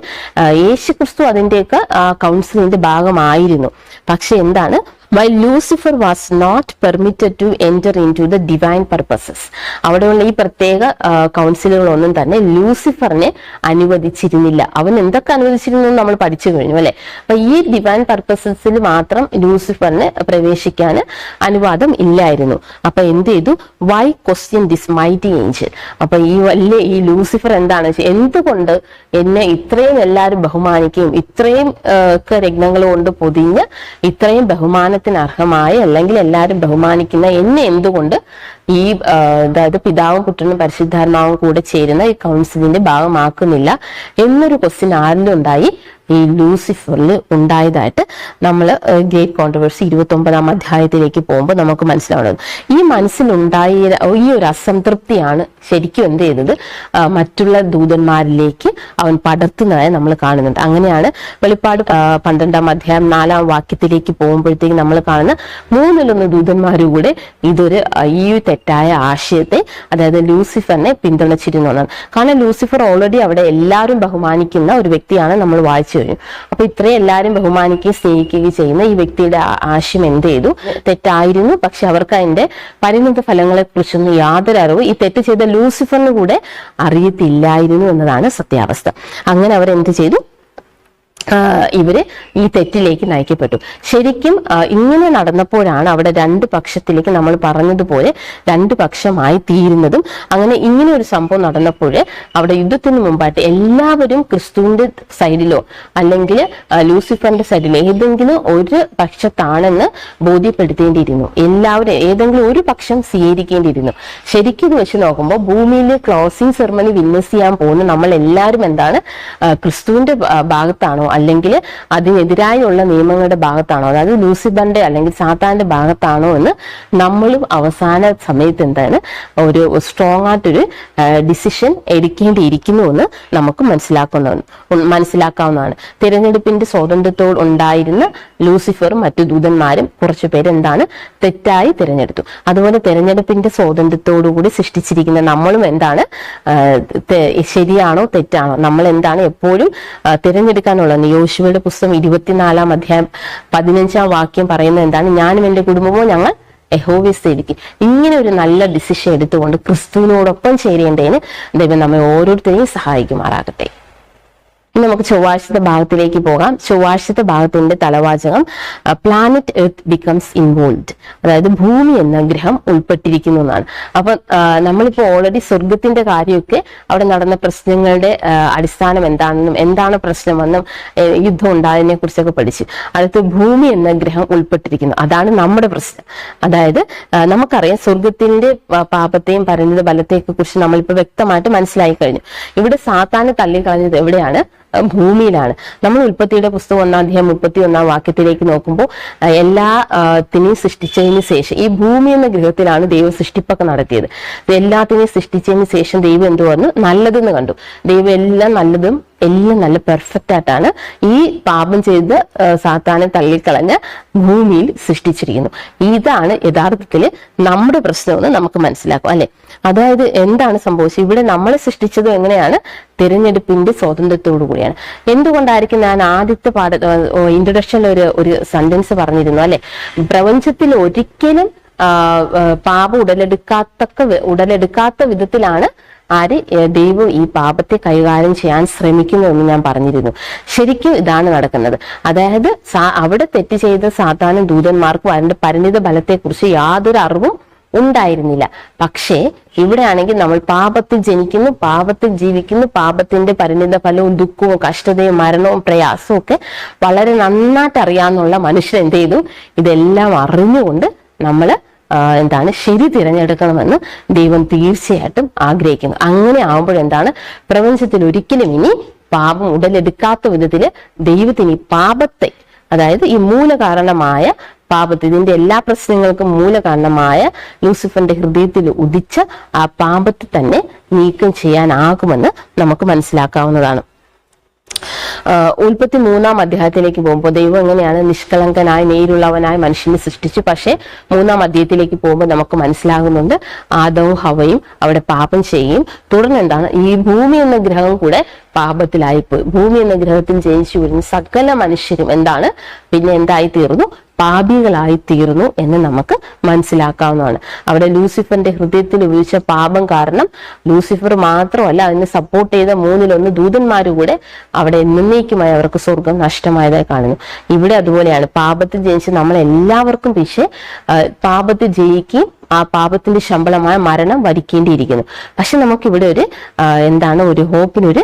യേശു ക്രിസ്തു അതിന്റെയൊക്കെ കൗൺസിലിന്റെ ഭാഗമായിരുന്നു. പക്ഷെ എന്താണ്? While Lucifer was not permitted to enter into the divine purposes. അവിടെയുള്ള ഈ പ്രത്യേക കൗൺസിലുകളൊന്നും തന്നെ ലൂസിഫറിനെ അനുവദിച്ചിരുന്നില്ല. അവൻ എന്തൊക്കെ അനുവദിച്ചിരുന്നു നമ്മൾ പഠിച്ചു കഴിഞ്ഞു അല്ലെ. അപ്പൊ ഈ ഡിവൈൻ പർപ്പസസിൽ മാത്രം ലൂസിഫറിന് പ്രവേശിക്കാൻ അനുവാദം ഇല്ലായിരുന്നു. അപ്പൊ എന്ത് ചെയ്തു? Why question this mighty angel. അപ്പൊ ഈ ലൂസിഫർ എന്താണ്, എന്തുകൊണ്ട് എന്നെ ഇത്രയും എല്ലാവരും ബഹുമാനിക്കുകയും ഇത്രയും ഒക്കെ രത്നങ്ങൾ കൊണ്ട് പൊതിഞ്ഞ് ഇത്രയും ബഹുമാന അർഹമായ അല്ലെങ്കിൽ എല്ലാവരും ബഹുമാനിക്കുന്ന എന്നെ എന്തുകൊണ്ട് ഈ അതായത് പിതാവും പുത്രനും പരിശുദ്ധാത്മാവും കൂടെ ചേരുന്ന ഈ കൗൺസിലിന്റെ ഭാഗമാക്കുന്നില്ല എന്നൊരു ക്വസ്റ്റ്യൻ ആരിലും ഉണ്ടായി? ഈ ലൂസിഫറിൽ ഉണ്ടായതായിട്ട് നമ്മൾ ഗ്രേറ്റ് കോൺട്രവേഴ്സി 29 അധ്യായത്തിലേക്ക് പോകുമ്പോൾ നമുക്ക് മനസ്സിലാവുന്നത്. ഈ മനസ്സിലുണ്ടായ ഈ ഒരു അസംതൃപ്തിയാണ് ശരിക്കും എന്ത് ചെയ്തത്? മറ്റുള്ള ദൂതന്മാരിലേക്ക് അവൻ പടർത്തുന്നതായി നമ്മൾ കാണുന്നുണ്ട്. അങ്ങനെയാണ് വെളിപ്പാട് 12 അധ്യായം 4 വാക്യത്തിലേക്ക് പോകുമ്പോഴത്തേക്ക് നമ്മൾ കാണുന്ന 3-1 ദൂതന്മാരുകൂടെ ഇതൊരു ഈ തെറ്റായ ആശയത്തെ, അതായത് ലൂസിഫറിനെ പിന്തുണച്ചിരുന്നു എന്നാണ്. കാരണം ലൂസിഫർ ഓൾറെഡി അവിടെ എല്ലാവരും ബഹുമാനിക്കുന്ന ഒരു വ്യക്തിയാണ് നമ്മൾ വായിച്ചു കഴിഞ്ഞു. അപ്പൊ ഇത്രയും എല്ലാവരും ബഹുമാനിക്കുകയും സ്നേഹിക്കുകയും ചെയ്യുന്ന ഈ വ്യക്തിയുടെ ആശയം എന്ത് ചെയ്തു? തെറ്റായിരുന്നു. പക്ഷെ അവർക്ക് അതിന്റെ പരിണിത ഫലങ്ങളെ കുറിച്ചൊന്നും യാതൊരു അറിവ് ഈ തെറ്റ് ചെയ്ത ലൂസിഫറിന് കൂടെ അറിയത്തില്ലായിരുന്നു എന്നതാണ് സത്യാവസ്ഥ. അങ്ങനെ അവർ എന്ത് ചെയ്തു? ഇവര് ഈ തെറ്റിലേക്ക് നയിക്കപ്പെട്ടു. ശരിക്കും ഇങ്ങനെ നടന്നപ്പോഴാണ് അവിടെ 2 പക്ഷത്തിലേക്ക് നമ്മൾ പറഞ്ഞതുപോലെ 2 പക്ഷമായി തീരുന്നതും. അങ്ങനെ ഇങ്ങനെ ഒരു സംഭവം നടന്നപ്പോൾ അവിടെ യുദ്ധത്തിന് മുമ്പായിട്ട് എല്ലാവരും ക്രിസ്തുവിന്റെ സൈഡിലോ അല്ലെങ്കിൽ ലൂസിഫറിന്റെ സൈഡിലോ ഏതെങ്കിലും ഒരു പക്ഷത്താണെന്ന് ബോധ്യപ്പെടുത്തേണ്ടിയിരുന്നു. എല്ലാവരും ഏതെങ്കിലും ഒരു പക്ഷം സ്വീകരിക്കേണ്ടിയിരുന്നു. ശരിക്കും വെച്ച് നോക്കുമ്പോൾ ഭൂമിയിൽ ക്ലോസിംഗ് സെറമണി വിറ്റ്നസ് ചെയ്യാൻ പോകുന്ന നമ്മൾ എല്ലാവരും എന്താണ്? ക്രിസ്തുവിന്റെ ഭാഗത്താണോ അല്ലെങ്കിൽ അതിനെതിരായുള്ള നിയമങ്ങളുടെ ഭാഗത്താണോ, അതായത് ലൂസിഫറിന്റെ അല്ലെങ്കിൽ സാത്താന്റെ ഭാഗത്താണോ എന്ന് നമ്മളും അവസാന സമയത്ത് എന്താണ് ഒരു സ്ട്രോങ് ആയിട്ടൊരു ഡിസിഷൻ എടുക്കേണ്ടിയിരിക്കുന്നു എന്ന് നമുക്ക് മനസ്സിലാക്കാവുന്നതാണ്. തിരഞ്ഞെടുപ്പിന്റെ സ്വാതന്ത്ര്യത്തോട് ഉണ്ടായിരുന്ന ലൂസിഫറും മറ്റു ദൂതന്മാരും കുറച്ചു പേര് എന്താണ് തെറ്റായി തിരഞ്ഞെടുത്തു. അതുപോലെ തിരഞ്ഞെടുപ്പിന്റെ സ്വാതന്ത്ര്യത്തോടുകൂടി സൃഷ്ടിച്ചിരിക്കുന്ന നമ്മളും എന്താണ് ശരിയാണോ തെറ്റാണോ, നമ്മൾ എന്താണ് എപ്പോഴും തിരഞ്ഞെടുക്കാനുള്ളത്. യോശുവയുടെ പുസ്തകം 24-ാം അധ്യായം 15-ാം വാക്യം പറയുന്നത് എന്താണ്, ഞാനും എന്റെ കുടുംബവും ഞങ്ങൾ യഹോവയെ സേവിക്കും. ഇങ്ങനെ ഒരു നല്ല ഡിസിഷൻ എടുത്തുകൊണ്ട് ക്രിസ്തുവിനോടൊപ്പം ചേരേണ്ടതിന് ദൈവം നമ്മെ ഓരോരുത്തരെയും സഹായിക്കുമാറാകട്ടെ. ഇനി നമുക്ക് ചൊവ്വാഴ്ചത്തെ ഭാഗത്തിലേക്ക് പോകാം. ചൊവ്വാഴ്ചത്തെ ഭാഗത്തിന്റെ തലവാചകം പ്ലാനറ്റ് എർത്ത് ബിക്കംസ് ഇൻവോൾവ്ഡ്, അതായത് ഭൂമി എന്ന ഗ്രഹം ഉൾപ്പെട്ടിരിക്കുന്നു എന്നാണ്. അപ്പൊ നമ്മളിപ്പോ ഓൾറെഡി സ്വർഗത്തിന്റെ കാര്യമൊക്കെ അവിടെ നടന്ന പ്രശ്നങ്ങളുടെ അടിസ്ഥാനം എന്താണെന്നും എന്താണ് പ്രശ്നമെന്നും യുദ്ധം ഉണ്ടായതിനെ കുറിച്ചൊക്കെ പഠിച്ചു. അടുത്ത് ഭൂമി എന്ന ഗ്രഹം ഉൾപ്പെട്ടിരിക്കുന്നു, അതാണ് നമ്മുടെ പ്രശ്നം. അതായത് നമുക്കറിയാം സ്വർഗത്തിന്റെ പാപത്തെയും പരിണിത ബലത്തെയൊക്കെ കുറിച്ച് നമ്മളിപ്പോ വ്യക്തമായിട്ട് മനസ്സിലായി കഴിഞ്ഞു. ഇവിടെ സാത്താനെ തള്ളിക്കളഞ്ഞത് എവിടെയാണ്? ഭൂമിയിലാണ്. നമ്മൾ ഉൽപ്പത്തിയുടെ പുസ്തകം 1-ാം അധ്യായം 31-ാം വാക്യത്തിലേക്ക് നോക്കുമ്പോൾ എല്ലാത്തിനെയും സൃഷ്ടിച്ചതിന് ശേഷം ഈ ഭൂമി എന്ന ഗൃഹത്തിലാണ് ദൈവം സൃഷ്ടിപ്പൊക്കെ നടത്തിയത്. എല്ലാത്തിനെയും സൃഷ്ടിച്ചതിന് ശേഷം ദൈവം എന്ത് പറഞ്ഞു? നല്ലതെന്ന് കണ്ടു. ദൈവം എല്ലാം നല്ലതും എല്ലാം നല്ല പെർഫെക്റ്റ് ആയിട്ടാണ് ഈ പാപം ചെയ്ത് സാത്താനെ തള്ളിക്കളഞ്ഞ ഭൂമിയിൽ സൃഷ്ടിച്ചിരിക്കുന്നു. ഇതാണ് യഥാർത്ഥത്തിൽ നമ്മുടെ പ്രശ്നമെന്ന് നമുക്ക് മനസ്സിലാക്കും, അല്ലെ? അതായത് എന്താണ് സംഭവിച്ചത്? ഇവിടെ നമ്മളെ സൃഷ്ടിച്ചത് എങ്ങനെയാണ്? തിരഞ്ഞെടുപ്പിന്റെ സ്വാതന്ത്ര്യത്തോടു കൂടിയാണ്. എന്തുകൊണ്ടായിരിക്കും ഞാൻ ആദ്യത്തെ ഇൻട്രൊഡക്ഷനിൽ ഒരു സെന്റൻസ് പറഞ്ഞിരുന്നു, അല്ലെ? പ്രപഞ്ചത്തിൽ ഒരിക്കലും പാപം ഉടലെടുക്കാത്ത വിധത്തിലാണ് ദൈവം ഈ പാപത്തെ കൈകാര്യം ചെയ്യാൻ ശ്രമിക്കുന്നതെന്ന് ഞാൻ പറഞ്ഞിരുന്നു. ശരിക്കും ഇതാണ് നടക്കുന്നത്. അതായത് അവിടെ തെറ്റ് ചെയ്ത സാത്താനും ദൂതന്മാർക്കും അതിന്റെ പരിണിത ബലത്തെക്കുറിച്ച് യാതൊരു അറിവും ഉണ്ടായിരുന്നില്ല. പക്ഷേ ഇവിടെയാണെങ്കിൽ നമ്മൾ പാപത്തിൽ ജനിക്കുന്നു, പാപത്തിൽ ജീവിക്കുന്നു, പാപത്തിന്റെ പരിണിത ഫലവും ദുഃഖവും കഷ്ടതയും മരണവും പ്രയാസവും ഒക്കെ വളരെ നന്നായിട്ട് അറിയാന്നുള്ള മനുഷ്യൻ എന്ത് ചെയ്തു? ഇതെല്ലാം അറിഞ്ഞുകൊണ്ട് നമ്മള് ശരി തിരഞ്ഞെടുക്കണമെന്ന് ദൈവം തീർച്ചയായിട്ടും ആഗ്രഹിക്കുന്നു. അങ്ങനെ ആവുമ്പോഴെന്താണ്, പ്രപഞ്ചത്തിൽ ഒരിക്കലും ഇനി പാപം ഉടലെടുക്കാത്ത വിധത്തില് ദൈവത്തിന് ഈ പാപത്തെ, അതായത് ഈ മൂലകാരണമായ പാപത്തെ, ഇതിന്റെ എല്ലാ പ്രശ്നങ്ങൾക്കും മൂലകാരണമായ ലൂസിഫറിന്റെ ഹൃദയത്തിൽ ഉദിച്ച ആ പാപത്തെ തന്നെ നീക്കം ചെയ്യാനാകുമെന്ന് നമുക്ക് മനസ്സിലാക്കാവുന്നതാണ്. ഉൽപ്പത്തി 3-ാം അധ്യായത്തിലേക്ക് പോകുമ്പോൾ ദൈവം എങ്ങനെയാണ് നിഷ്കളങ്കനായി നേരുള്ളവനായി മനുഷ്യനെ സൃഷ്ടിച്ചു. പക്ഷെ 3-ാം അധ്യായത്തിലേക്ക് പോകുമ്പോൾ നമുക്ക് മനസ്സിലാകുന്നുണ്ട് ആദവും ഹവയും അവിടെ പാപം ചെയ്യുകയും തുടർന്ന് എന്താണ് ഈ ഭൂമി എന്ന ഗ്രഹം കൂടെ പാപത്തിലായിപ്പോയി. ഭൂമി എന്ന ഗ്രഹത്തിൽ ജനിച്ചു വരുന്ന സകല മനുഷ്യരും പിന്നെ എന്തായി തീർന്നു? പാപികളായി തീർന്നു എന്ന് നമുക്ക് മനസ്സിലാക്കാവുന്നതാണ്. അവിടെ ലൂസിഫറിന്റെ ഹൃദയത്തിൽ ഉപയോഗിച്ച പാപം കാരണം ലൂസിഫർ മാത്രമല്ല, അതിനെ സപ്പോർട്ട് ചെയ്ത 1/3 ദൂതന്മാരും കൂടെ അവിടെ എന്നേക്കുമായി അവർക്ക് സ്വർഗം നഷ്ടമായതായി കാണുന്നു. ഇവിടെ അതുപോലെയാണ്. പാപത്തിൽ ജനിച്ച് നമ്മളെല്ലാവർക്കും പക്ഷേ പാപത്തിൽ ജയിക്കുകയും ആ പാപത്തിന്റെ ശമ്പളമായ മരണം വരിക്കേണ്ടിയിരിക്കുന്നു. പക്ഷെ നമുക്കിവിടെ ഒരു ഹോപ്പിനൊരു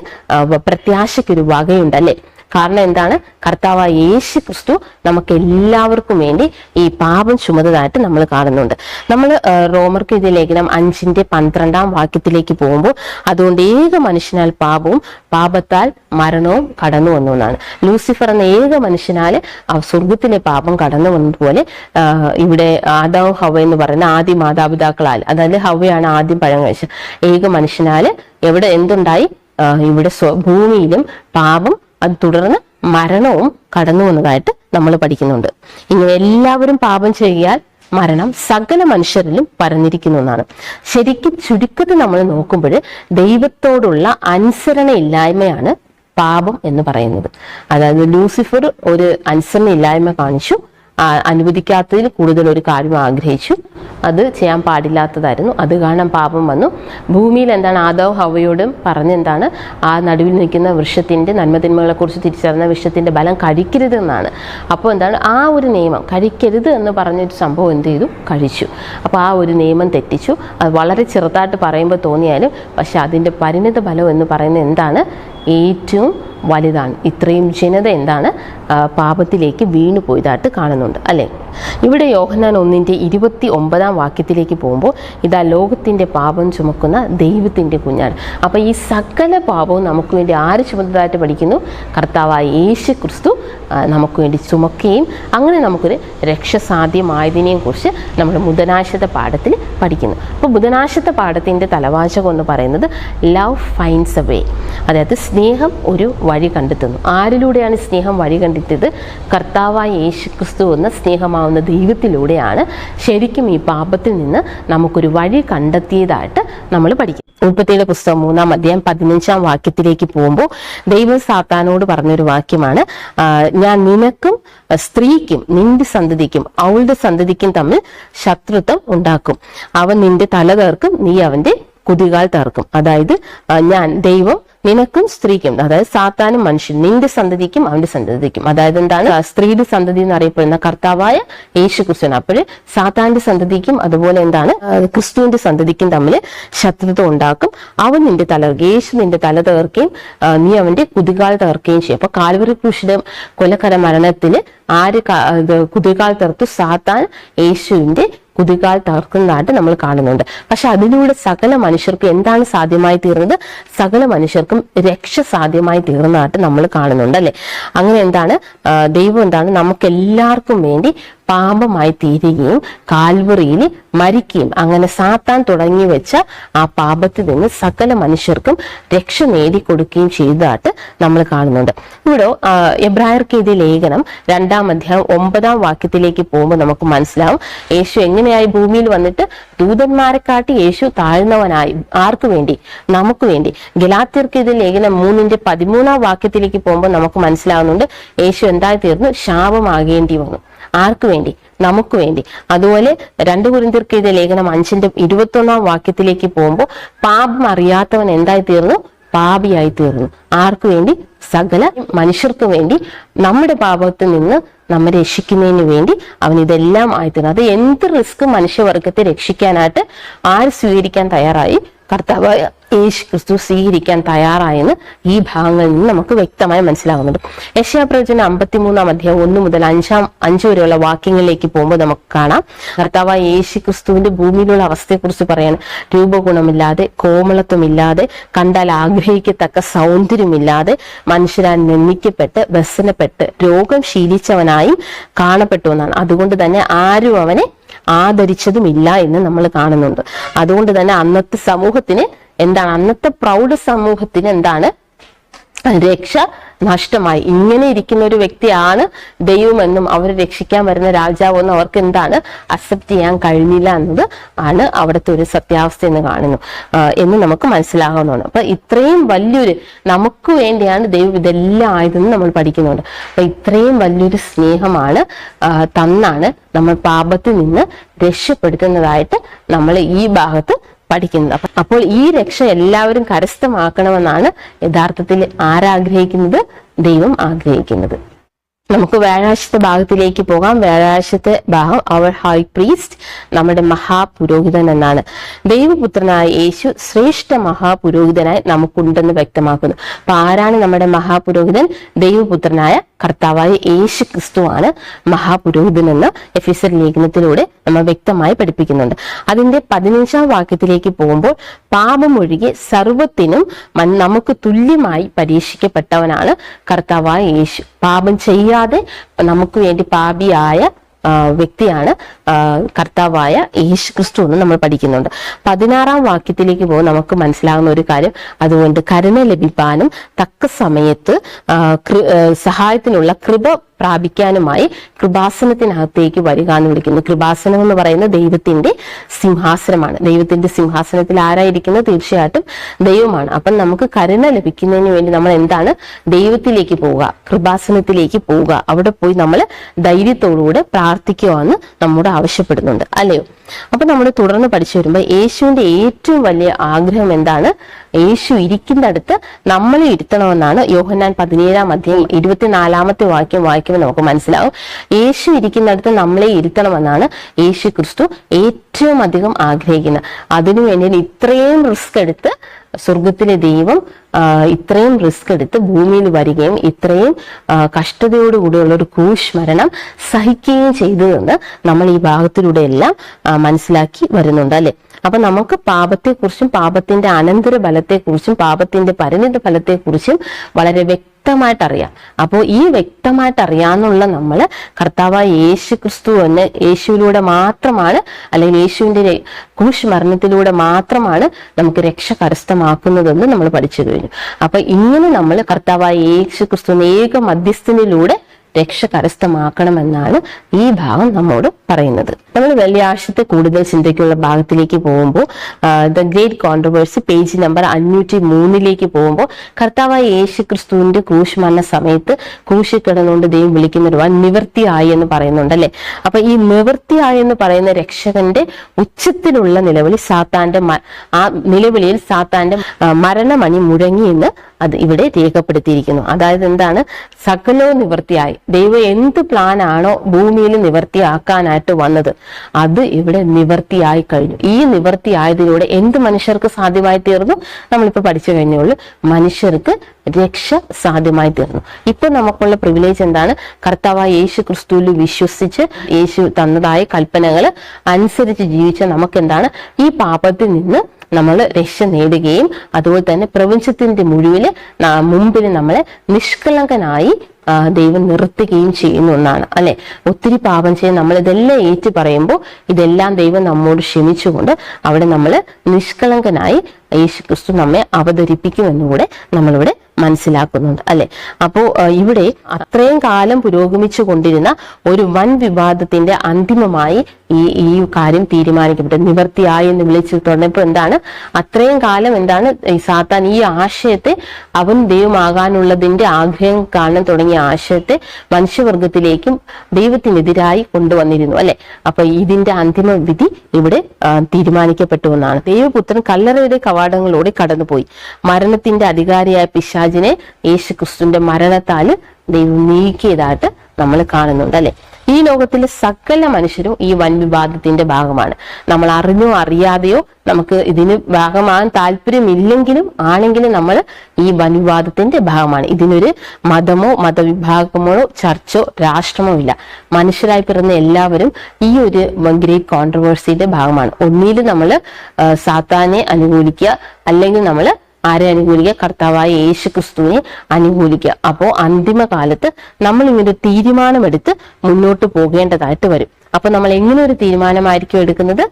പ്രത്യാശയ്ക്കൊരു വകയുണ്ടല്ലേ? കാരണം എന്താണ്? കർത്താവായ യേശു ക്രിസ്തു നമുക്ക് എല്ലാവർക്കും വേണ്ടി ഈ പാപം ചുമതതായിട്ട് നമ്മൾ കാണുന്നുണ്ട്. നമ്മൾ റോമർക്ക് ലേഖനം 5-12 വാക്യത്തിലേക്ക് പോകുമ്പോൾ അതുകൊണ്ട് ഏക മനുഷ്യനാൽ പാപവും പാപത്താൽ മരണവും കടന്നു വന്നു എന്നാണ്. ലൂസിഫർ എന്ന ഏക മനുഷ്യനാല് സ്വർഗത്തിലെ പാപം കടന്നു വന്നതുപോലെ ഇവിടെ ആദാവും ഹവ എന്ന് പറയുന്ന ആദ്യ മാതാപിതാക്കളാൽ, അതായത് ഹവയാണ് ആദ്യം പഴം കഴിച്ചത്, ഏക മനുഷ്യനാല് എന്തുണ്ടായി? ഇവിടെ ഭൂമിയിലും പാപം, അത് തുടർന്ന് മരണവും കടന്നു വന്നതായിട്ട് നമ്മൾ പഠിക്കുന്നുണ്ട്. ഇങ്ങനെ എല്ലാവരും പാപം ചെയ്യാൽ മരണം സകല മനുഷ്യരിലും പരന്നിരിക്കുന്നു എന്നാണ്. ശരിക്കും ചുരുക്കത്തിൽ നമ്മൾ നോക്കുമ്പോൾ ദൈവത്തോടുള്ള അനുസരണയില്ലായ്മയാണ് പാപം എന്ന് പറയുന്നത്. അതായത് ലൂസിഫർ ഒരു അനുസരണയില്ലായ്മ കാണിച്ചു, അനുവദിക്കാത്തതിൽ കൂടുതൽ ഒരു കാര്യം ആഗ്രഹിച്ചു, അത് ചെയ്യാൻ പാടില്ലാത്തതായിരുന്നു. അത് കാരണം പാപം വന്നു. ഭൂമിയിൽ ആദാവും ഹവയോടും പറഞ്ഞെന്താണ്? ആ നടുവിൽ നിൽക്കുന്ന വൃക്ഷത്തിന്റെ നന്മതിന്മകളെ കുറിച്ച് തിരിച്ചറിഞ്ഞ വൃക്ഷത്തിന്റെ ബലം കഴിക്കരുത് എന്നാണ്. അപ്പോൾ ആ ഒരു നിയമം കഴിക്കരുത് എന്ന് പറഞ്ഞൊരു സംഭവം എന്ത് ചെയ്തു? കഴിച്ചു. അപ്പോൾ ആ ഒരു നിയമം തെറ്റിച്ചു. അത് വളരെ ചെറുതായിട്ട് പറയുമ്പോൾ തോന്നിയാലും പക്ഷെ അതിന്റെ പരിണിത ഫലം എന്ന് പറയുന്നത് എന്താണ്? ഏറ്റവും വലുതാണ്. ഇത്രയും ജനത എന്താണ് പാപത്തിലേക്ക് വീണു പോയതായിട്ട് കാണുന്നുണ്ട് അല്ലേ. ഇവിടെ യോഹന്നാൻ 1:29 വാക്യത്തിലേക്ക് പോകുമ്പോൾ ഇതാ ലോകത്തിൻ്റെ പാപം ചുമക്കുന്ന ദൈവത്തിൻ്റെ കുഞ്ഞാണ്. അപ്പോൾ ഈ സകല പാപവും നമുക്ക് വേണ്ടി ആര് ചുമന്നതായിട്ട് പഠിക്കുന്നു? കർത്താവായ യേശു ക്രിസ്തു നമുക്ക് വേണ്ടി ചുമക്കുകയും അങ്ങനെ നമുക്കൊരു രക്ഷ സാധ്യമായതിനെയും കുറിച്ച് നമ്മൾ ബുധനാഴ്ചത്തെ പാഠത്തിൽ പഠിക്കുന്നു. അപ്പോൾ ബുധനാഴ്ചത്തെ പാഠത്തിൻ്റെ തലവാചകം എന്ന് പറയുന്നത് ലവ് ഫൈൻഡ്സ് എ വേ, അതായത് സ്നേഹം ഒരു വഴി കണ്ടെത്തുന്നു. ആരിലൂടെയാണ് സ്നേഹം വഴി കണ്ടെത്തിയത്? കർത്താവായ യേശു ക്രിസ്തു എന്ന സ്നേഹമാവുന്ന ദൈവത്തിലൂടെയാണ് ശരിക്കും ഈ പാപത്തിൽ നിന്ന് നമുക്കൊരു വഴി കണ്ടെത്തിയതായിട്ട് നമ്മൾ പഠിക്കും. ഉൽപ്പത്തിയുടെ പുസ്തകം 3-15 വാക്യത്തിലേക്ക് പോകുമ്പോൾ ദൈവം സാത്താനോട് പറഞ്ഞൊരു വാക്യമാണ്, ഞാൻ നിനക്കും സ്ത്രീക്കും നിന്റെ സന്തതിക്കും അവളുടെ സന്തതിക്കും തമ്മിൽ ശത്രുത്വം ഉണ്ടാക്കും, അവൻ നിന്റെ തല തകർക്കും, നീ അവന്റെ കുതികാൽ തകർക്കും. അതായത് ഞാൻ ദൈവം നിനക്കും സ്ത്രീക്കും, അതായത് സാത്താനും മനുഷ്യൻ, നിന്റെ സന്തതിക്കും അവന്റെ സന്തതിക്കും, അതായത് എന്താണ് സ്ത്രീയുടെ സന്തതി എന്നറിയപ്പെടുന്ന കർത്താവായ യേശു ക്രിസ്തുവിന്. അപ്പോൾ സാത്താന്റെ സന്തതിക്കും അതുപോലെ എന്താണ് ക്രിസ്തുവിന്റെ സന്തതിക്കും തമ്മിൽ ശത്രുത ഉണ്ടാക്കും, അവൻ നിന്റെ തല, യേശു നിന്റെ തല തകർക്കുകയും നീ അവന്റെ കുതികാൽ തകർക്കുകയും ചെയ്യും. അപ്പൊ കാൽവറി ക്രൂശിന്റെ കൊലക്കര മരണത്തിന് ആര് കുതികാൽ തകർത്തു? സാത്താൻ യേശുവിന്റെ കുതികാൽ തകർക്കുന്നതായിട്ട് നമ്മൾ കാണുന്നുണ്ട്. പക്ഷെ അതിലൂടെ സകല മനുഷ്യർക്കും എന്താണ് സാധ്യമായി തീർന്നത്? സകല മനുഷ്യർക്കും രക്ഷ സാധ്യമായി തീർന്നതായിട്ട് നമ്മൾ കാണുന്നുണ്ട് അല്ലെ. അങ്ങനെ എന്താണ് ദൈവം എന്താണ് നമുക്ക് എല്ലാവർക്കും വേണ്ടി പാപമായി തീരുകയും കാൽവറിയിൽ മരിക്കുകയും അങ്ങനെ സാത്താൻ തുടങ്ങി വെച്ച ആ പാപത്തിൽ നിന്ന് സകല മനുഷ്യർക്കും രക്ഷ നേടിക്കൊടുക്കുകയും ചെയ്തതായിട്ട് നമ്മൾ കാണുന്നുണ്ട്. ഇവിടെ എബ്രായർക്ക് എഴുതിയ ലേഖനം 2-9 വാക്യത്തിലേക്ക് പോകുമ്പോൾ നമുക്ക് മനസ്സിലാവും യേശു എങ്ങനെയായി ഭൂമിയിൽ വന്നിട്ട് ദൂതന്മാരെക്കാട്ടി യേശു താഴ്ന്നവനായി. ആർക്ക് വേണ്ടി? നമുക്ക് വേണ്ടി. ഗലാത്യർക്ക് എഴുതിയ ലേഖനം 3:13 വാക്യത്തിലേക്ക് പോകുമ്പോൾ നമുക്ക് മനസ്സിലാവുന്നുണ്ട് യേശു എന്തായി തീർന്നു? ശാപമാകേണ്ടി വന്നു. ആർക്ക് വേണ്ടി? നമുക്ക് വേണ്ടി. അതുപോലെ 2 കൊരിന്ത്യർക്ക് എഴുതിയ ലേഖനം 5:21 വാക്യത്തിലേക്ക് പോകുമ്പോൾ പാപം അറിയാത്തവൻ എന്തായി തീർന്നു? പാപിയായി തീർന്നു. ആർക്ക് വേണ്ടി? സകല മനുഷ്യർക്ക് വേണ്ടി, നമ്മുടെ പാപത്തിൽ നിന്ന് നമ്മെ രക്ഷിക്കുന്നതിന് വേണ്ടി അവൻ ഇതെല്ലാം ആയിത്തീർന്നു. അത് എന്ത് റിസ്ക് മനുഷ്യവർഗത്തെ രക്ഷിക്കാനായിട്ട് ആര് സ്വീകരിക്കാൻ തയ്യാറായി? കർത്താവായ യേശു ക്രിസ്തു സ്വീകരിക്കാൻ തയ്യാറായെന്ന് ഈ ഭാഗങ്ങളിൽ നിന്ന് നമുക്ക് വ്യക്തമായി മനസ്സിലാകുന്നുണ്ട്. യെശയ്യാപ്രവചനം 53 1 മുതൽ 5 വരെയുള്ള വാക്യങ്ങളിലേക്ക് പോകുമ്പോൾ നമുക്ക് കാണാം കർത്താവായ യേശു ക്രിസ്തുവിന്റെ ഭൂമിയിലുള്ള അവസ്ഥയെക്കുറിച്ച് പറയാൻ, രൂപഗുണമില്ലാതെ, കോമളത്വമില്ലാതെ, കണ്ടാൽ ആഗ്രഹിക്കത്തക്ക സൗന്ദര്യമില്ലാതെ, മനുഷ്യരാൽ നിന്ദിക്കപ്പെട്ട് വ്യസനപ്പെട്ട് രോഗം ശീലിച്ചവനായും കാണപ്പെട്ടു എന്നാണ്. അതുകൊണ്ട് തന്നെ ആരും അവനെ ആദരിച്ചതുമില്ല എന്ന് നമ്മൾ കാണുന്നുണ്ട്. അതുകൊണ്ട് തന്നെ അന്നത്തെ സമൂഹത്തിന് എന്താണ്? അന്നത്തെ പ്രൗഢ സമൂഹത്തിന് എന്താണ്? രക്ഷ നഷ്ടമായി. ഇങ്ങനെ ഇരിക്കുന്ന ഒരു വ്യക്തിയാണ് ദൈവമെന്നും അവരെ രക്ഷിക്കാൻ വരുന്ന രാജാവെന്നും അവർക്ക് എന്താണ് അക്സെപ്റ്റ് ചെയ്യാൻ കഴിഞ്ഞില്ല എന്നത് ആണ് അവിടുത്തെ ഒരു സത്യാവസ്ഥ എന്ന് കാണുന്നു എന്ന് നമുക്ക് മനസ്സിലാകുന്നതാണ്. അപ്പൊ ഇത്രയും വലിയൊരു നമുക്ക് വേണ്ടിയാണ് ദൈവം ഇതെല്ലാം ആയതെന്ന് നമ്മൾ പഠിക്കുന്നുണ്ട്. അപ്പൊ ഇത്രയും വലിയൊരു സ്നേഹമാണ് തന്നാണ് നമ്മൾ പാപത്തിൽ നിന്ന് രക്ഷപ്പെടുത്തുന്നതായിട്ട് നമ്മൾ ഈ ഭാഗത്ത് പഠിക്കുന്നത്. അപ്പോൾ ഈ രക്ഷ എല്ലാവരും കരസ്ഥമാക്കണമെന്നാണ് യഥാർത്ഥത്തിൽ ആരാഗ്രഹിക്കുന്നത്? ദൈവം ആഗ്രഹിക്കുന്നത്. നമുക്ക് വ്യാഴാഴ്ചത്തെ ഭാഗത്തിലേക്ക് പോകാം. വ്യാഴാഴ്ചത്തെ ഭാഗം അവർ ഹൈ പ്രീസ്റ്റ്, നമ്മുടെ മഹാപുരോഹിതൻ എന്നാണ്. ദൈവപുത്രനായ യേശു ശ്രേഷ്ഠ മഹാപുരോഹിതനായി നമുക്കുണ്ടെന്ന് വ്യക്തമാക്കുന്നു. അപ്പൊ ആരാണ് നമ്മുടെ മഹാപുരോഹിതൻ? ദൈവപുത്രനായ കർത്താവായ യേശു ക്രിസ്തുവാണ് മഹാപുരോഹിതൻ എന്ന് എഫെസ്യർ ലേഖനത്തിലൂടെ നമ്മൾ വ്യക്തമായി പഠിപ്പിക്കുന്നുണ്ട്. അതിന്റെ 15 വാക്യത്തിലേക്ക് പോകുമ്പോൾ പാപമൊഴികെ സർവത്തിനും നമുക്ക് തുല്യമായി പരീക്ഷിക്കപ്പെട്ടവനാണ് കർത്താവായ യേശു. പാപം ചെയ്യാതെ നമുക്ക് വേണ്ടി പാപിയായ വ്യക്തിയാണ് കർത്താവായ യേശു ക്രിസ്തു എന്ന് നമ്മൾ പഠിക്കുന്നുണ്ട്. 16 വാക്യത്തിലേക്ക് പോകുമ്പോൾ നമുക്ക് മനസ്സിലാകുന്ന ഒരു കാര്യം, അതുകൊണ്ട് കരുണ ലഭിക്കാനും തക്ക സമയത്ത് സഹായത്തിനുള്ള കൃപ പ്രാപിക്കാനുമായി കൃപാസനത്തിനകത്തേക്ക് വരിക എന്ന് വിളിക്കുന്നു. കൃപാസനം എന്ന് പറയുന്നത് ദൈവത്തിന്റെ സിംഹാസനമാണ്. ദൈവത്തിന്റെ സിംഹാസനത്തിൽ ആരായിരിക്കുന്നത്? തീർച്ചയായിട്ടും ദൈവമാണ്. അപ്പം നമുക്ക് കരുണ ലഭിക്കുന്നതിന് വേണ്ടി നമ്മൾ എന്താണ്? ദൈവത്തിലേക്ക് പോവുക, കൃപാസനത്തിലേക്ക് പോവുക. അവിടെ പോയി നമ്മൾ ധൈര്യത്തോടുകൂടെ പ്രാർത്ഥിക്കുക എന്ന് നമ്മോട് ആവശ്യപ്പെടുന്നുണ്ട്, അല്ലയോ? അപ്പൊ നമ്മൾ തുടർന്ന് പഠിച്ചു വരുമ്പോൾ യേശുവിന്റെ ഏറ്റവും വലിയ ആഗ്രഹം എന്താണ്? യേശു ഇരിക്കുന്നിടത്ത് നമ്മളെ ഇരുത്തണമെന്നാണ്. യോഹന്നാൻ 17:24 വാക്യം വായിക്കുമ്പോൾ നമുക്ക് മനസ്സിലാവും യേശു ഇരിക്കുന്നിടത്ത് നമ്മളെ ഇരുത്തണമെന്നാണ് യേശു ക്രിസ്തു ഏറ്റവും അധികം ആഗ്രഹിക്കുന്നത്. അതിനുവേണ്ടി ഇത്രയും റിസ്ക് എടുത്ത് സ്വർഗത്തിലെ ദൈവം ഇത്രയും റിസ്ക് എടുത്ത് ഭൂമിയിൽ വരികയും ഇത്രയും കഷ്ടതയോടുകൂടിയുള്ള ഒരു ക്രൂശ് മരണം സഹിക്കുകയും ചെയ്തതെന്ന് നമ്മൾ ഈ ഭാഗത്തിലൂടെ എല്ലാം മനസ്സിലാക്കി വരുന്നുണ്ട് അല്ലെ. അപ്പൊ നമുക്ക് പാപത്തെക്കുറിച്ചും പാപത്തിന്റെ അനന്തര ഫലത്തെക്കുറിച്ചും പാപത്തിന്റെ പരിണിത ഫലത്തെക്കുറിച്ചും വളരെ വ്യക്തമായിട്ട് അറിയാം. അപ്പോൾ ഈ വ്യക്തമായിട്ട് അറിയാന്നുള്ള നമ്മള് കർത്താവായ യേശു ക്രിസ്തു എന്ന് യേശുവിലൂടെ മാത്രമാണ്, അല്ലെങ്കിൽ യേശുവിന്റെ ക്രൂശ് മരണത്തിലൂടെ മാത്രമാണ് നമുക്ക് രക്ഷ കരസ്ഥമാക്കുന്നതെന്ന് നമ്മൾ പഠിച്ചു കഴിഞ്ഞു. അപ്പൊ ഇങ്ങനെ നമ്മൾ കർത്താവായ യേശു ക്രിസ്തു ഏക മധ്യസ്ഥനിലൂടെ രക്ഷ കരസ്ഥമാക്കണമെന്നാണ് ഈ ഭാഗം നമ്മോട് പറയുന്നത്. നമ്മൾ വെള്ളിയാഴ്ചത്തെ കൂടുതൽ ചിന്തയ്ക്കുള്ള ഭാഗത്തിലേക്ക് പോകുമ്പോൾ the great controversy page number 503 പോകുമ്പോൾ കർത്താവായ യേശു ക്രിസ്തുവിന്റെ ക്രൂശ് മരണ സമയത്ത് ക്രൂശിൽ കിടന്നുകൊണ്ട് ദൈവം വിളിക്കുന്നൊരു നിവൃത്തിയായി എന്ന് പറയുന്നുണ്ട് അല്ലെ. അപ്പൊ ഈ നിവൃത്തിയായി എന്ന് പറയുന്ന രക്ഷകന്റെ ഉച്ചത്തിലുള്ള നിലവിളി സാത്താന്റെ ആ നിലവിളിയിൽ സാത്താന്റെ മരണമണി മുഴങ്ങി എന്ന് അത് ഇവിടെ രേഖപ്പെടുത്തിയിരിക്കുന്നു. അതായത് എന്താണ്? സകലവും നിവൃത്തിയായി. ദൈവം എന്ത് പ്ലാനാണോ ഭൂമിയിൽ നിവൃത്തിയാക്കാനായിട്ട് വന്നത് അത് ഇവിടെ നിവൃത്തിയായി കഴിഞ്ഞു. ഈ നിവൃത്തിയായതിലൂടെ എന്ത് മനുഷ്യർക്ക് സാധ്യമായി തീർന്നു? നമ്മളിപ്പോ പഠിച്ചു കഴിഞ്ഞുള്ളൂ, മനുഷ്യർക്ക് രക്ഷ സാധ്യമായി തീർന്നു. ഇപ്പൊ നമുക്കുള്ള പ്രിവിലേജ് എന്താണ്? കർത്താവായ യേശു ക്രിസ്തുവിൽ വിശ്വസിച്ച് യേശു തന്നതായ കൽപ്പനകൾ അനുസരിച്ച് ജീവിച്ച നമുക്ക് എന്താണ്? ഈ പാപത്തിൽ നിന്ന് നമ്മൾ രക്ഷ നേടുകയും അതുപോലെ തന്നെ പ്രപഞ്ചത്തിന്റെ മുമ്പിൽ നമ്മളെ നിഷ്കളങ്കനായി ദൈവം നിർത്തുകയും ചെയ്യുന്ന ഒന്നാണ് അല്ലെ. ഒത്തിരി പാപം ചെയ്യാൻ നമ്മൾ ഇതെല്ലാം ഏറ്റു പറയുമ്പോൾ ഇതെല്ലാം ദൈവം നമ്മോട് ക്ഷമിച്ചുകൊണ്ട് അവിടെ നമ്മൾ നിഷ്കളങ്കനായി യേശു ക്രിസ്തു നമ്മെ അവതരിപ്പിക്കുമെന്നുകൂടെ നമ്മളിവിടെ മനസ്സിലാക്കുന്നുണ്ട് അല്ലെ. അപ്പോ ഇവിടെ അത്രയും കാലം പുരോഗമിച്ചു കൊണ്ടിരുന്ന ഒരു വൻ വിവാദത്തിന്റെ അന്തിമമായി ഈ കാര്യം തീരുമാനിക്കപ്പെട്ടു. നിവൃത്തിയായി എന്ന് വിളിച്ചു തുടങ്ങിയപ്പോൾ എന്താണ്? അത്രയും കാലം എന്താണ് ഈ സാത്താൻ ഈ ആശയത്തെ, അവൻ ദൈവമാകാനുള്ളതിന്റെ ആഗ്രഹം കാണാൻ തുടങ്ങിയ ആശയത്തെ മനുഷ്യവർഗത്തിലേക്കും ദൈവത്തിനെതിരായി കൊണ്ടുവന്നിരുന്നു അല്ലെ. അപ്പൊ ഇതിന്റെ അന്തിമ വിധി ഇവിടെ തീരുമാനിക്കപ്പെട്ടു എന്നാണ്. ദൈവപുത്രൻ കല്ലറയുടെ കവാടങ്ങളോടെ കടന്നുപോയി. മരണത്തിന്റെ അധികാരിയായ പിശാചിനെ യേശു ക്രിസ്തുവിന്റെ മരണത്താൽ ദൈവം നീക്കിയതായിട്ട് നമ്മൾ കാണുന്നുണ്ട് അല്ലെ. ഈ ലോകത്തിലെ സകല മനുഷ്യരും ഈ വൻ വിവാദത്തിന്റെ ഭാഗമാണ്. നമ്മൾ അറിഞ്ഞോ അറിയാതെയോ നമുക്ക് ഇതിന് ഭാഗമാകാൻ താല്പര്യമില്ലെങ്കിലും ആണെങ്കിലും നമ്മൾ ഈ വൻ വിവാദത്തിന്റെ ഭാഗമാണ്. ഇതിനൊരു മതമോ മതവിഭാഗമോ ചർച്ചോ രാഷ്ട്രമോ ഇല്ല. മനുഷ്യരായി പിറന്ന എല്ലാവരും ഈ ഒരു ഗ്രേറ്റ് കോൺട്രവേഴ്സിയുടെ ഭാഗമാണ്. ഒന്നിൽ നമ്മൾ സാത്താനെ അനുകൂലിക്കുക, അല്ലെങ്കിൽ നമ്മൾ ആരെ അനുകൂലിക്കുക? കർത്താവായ യേശു ക്രിസ്തുവിനെ അനുകൂലിക്കുക. അപ്പോ അന്തിമ കാലത്ത് നമ്മൾ ഇങ്ങനെ തീരുമാനമെടുത്ത് മുന്നോട്ട് പോകേണ്ടതായിട്ട് വരും. അപ്പൊ നമ്മൾ എങ്ങനെ ഒരു തീരുമാനമായിരിക്കും എടുക്കുന്നത്?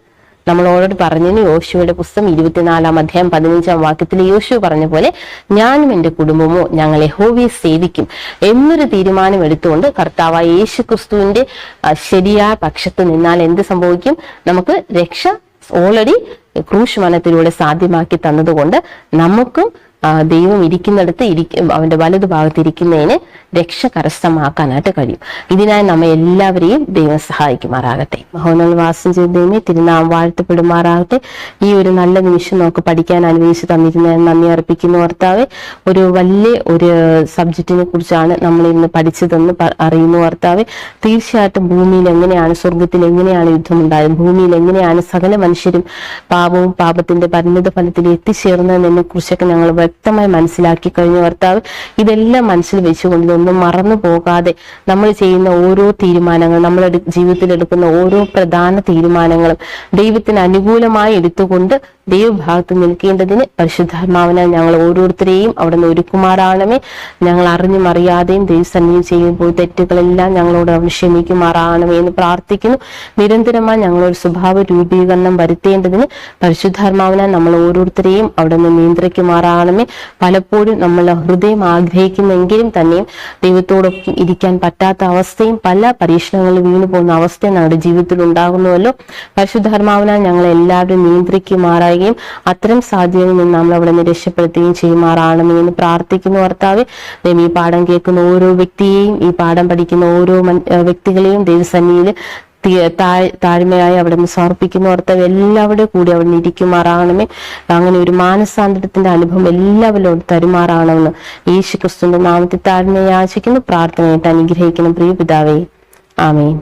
നമ്മളോട് പറഞ്ഞതിന് യോശുവയുടെ പുസ്തകം 24-ാം അധ്യായം 15-ാം വാക്യത്തിൽ യോശുവ പറഞ്ഞ പോലെ ഞാനും എന്റെ കുടുംബമോ ഞങ്ങൾ യഹോവയെ സേവിക്കും എന്നൊരു തീരുമാനം എടുത്തുകൊണ്ട് കർത്താവായ യേശു ക്രിസ്തുവിന്റെ ശരിയായ പക്ഷത്ത് നിന്നാൽ എന്ത് സംഭവിക്കും? നമുക്ക് രക്ഷ ഓൾറെഡി ക്രൂശ് മരണത്തിലൂടെ സാധ്യമാക്കി തന്നതുകൊണ്ട് നമുക്കും ദൈവം ഇരിക്കുന്നിടത്ത് അവന്റെ വലതു ഭാഗത്ത് ഇരിക്കുന്നതിന് രക്ഷ കരസ്ഥമാക്കാനായിട്ട് കഴിയും. ഇതിനായി നമ്മെ എല്ലാവരെയും ദൈവം സഹായിക്കുമാറാകട്ടെ. മഹോന്നൽ വാസം ചെയ്ത ദൈവമേ, തിരുനാമം വാഴ്ത്തപ്പെടുമാറാകട്ടെ. ഈ ഒരു നല്ല നിമിഷം നമുക്ക് പഠിക്കാൻ അനുവദിച്ച് തന്നിരുന്നതിന് നന്ദി അർപ്പിക്കുന്നു കർത്താവേ. ഒരു വലിയ ഒരു സബ്ജക്റ്റിനെ കുറിച്ചാണ് നമ്മൾ ഇന്ന് പഠിച്ചതെന്ന് അറിയുന്നു കർത്താവേ. തീർച്ചയായിട്ടും ഭൂമിയിൽ എങ്ങനെയാണ്, സ്വർഗത്തിൽ എങ്ങനെയാണ് യുദ്ധമുണ്ടായത്, ഭൂമിയിൽ എങ്ങനെയാണ് സകല മനുഷ്യരും പാപവും പാപത്തിന്റെ പരിണിത ഫലത്തിൽ എത്തിച്ചേർന്നതിനെ കുറിച്ചൊക്കെ ഞങ്ങൾ വ്യക്തമായി മനസ്സിലാക്കി കഴിഞ്ഞു കർത്താവ്. ഇതെല്ലാം മനസ്സിൽ വെച്ചുകൊണ്ട് ഇതൊന്നും മറന്നു പോകാതെ നമ്മൾ ചെയ്യുന്ന ഓരോ തീരുമാനങ്ങൾ, നമ്മുടെ ജീവിതത്തിൽ എടുക്കുന്ന ഓരോ പ്രധാന തീരുമാനങ്ങളും ദൈവത്തിന് അനുകൂലമായി എടുത്തുകൊണ്ട് ദൈവഭാഗത്ത് നിൽക്കേണ്ടതിന് പരിശുദ്ധാത്മാവിനാൽ ഞങ്ങൾ ഓരോരുത്തരെയും അവിടെ നിന്ന് ഒരുക്കുമാറാണമേ. ഞങ്ങൾ അറിഞ്ഞും അറിയാതെയും ദൈവസന്നിധിയിൽ ചെയ്യുമ്പോൾ തെറ്റുകളെല്ലാം ഞങ്ങളോട് അവിടെ ക്ഷമിക്കുമാറാണമേ എന്ന് പ്രാർത്ഥിക്കുന്നു. നിരന്തരമായി ഞങ്ങളൊരു സ്വഭാവ രൂപീകരണം വരുത്തേണ്ടതിന് പരിശുദ്ധാത്മാവിനാൽ നമ്മൾ ഓരോരുത്തരെയും അവിടെ നിന്ന് നിയന്ത്രിക്കുമാറാണമേ. പലപ്പോഴും നമ്മൾ ഹൃദയം ആഗ്രഹിക്കുന്നെങ്കിലും തന്നെയും ദൈവത്തോടൊപ്പം ഇരിക്കാൻ പറ്റാത്ത അവസ്ഥയും പല പരീക്ഷണങ്ങളിൽ വീണു പോകുന്ന അവസ്ഥയും നമ്മുടെ ജീവിതത്തിൽ ഉണ്ടാകുന്നുവല്ലോ. പരിശുദ്ധാത്മാവിനാൽ ഞങ്ങൾ എല്ലാവരും നിയന്ത്രിക്കുമാറായി അത്തരം സാധ്യതയിൽ നിന്ന് നമ്മൾ അവിടെ നിന്ന് രക്ഷപ്പെടുത്തുകയും ചെയ്യുമാറാണമേ എന്ന് പ്രാർത്ഥിക്കുന്നു കർത്താവേ. ദൈവം ഈ പാഠം കേൾക്കുന്ന ഓരോ വ്യക്തിയെയും, ഈ പാഠം പഠിക്കുന്ന ഓരോ വ്യക്തികളെയും ദൈവസന്നിധിയിൽ താഴ്മയായി അവിടെ നിന്ന് സമർപ്പിക്കുന്നു കർത്താവ്. എല്ലാവരുടെ കൂടി അവിടെ നിന്ന് ഇരിക്കുമാറാകണമേ. അങ്ങനെ ഒരു മാനസാന്തരത്തിന്റെ അനുഭവം എല്ലാവരോടും തരുമാറാകണമെന്ന് യേശു ക്രിസ്തുവിന്റെ നാമത്തിൽ താഴ്മ യാചിക്കുന്നു. പ്രാർത്ഥനയായിട്ട് അനുഗ്രഹിക്കണം പ്രിയ പിതാവേ. ആമേൻ.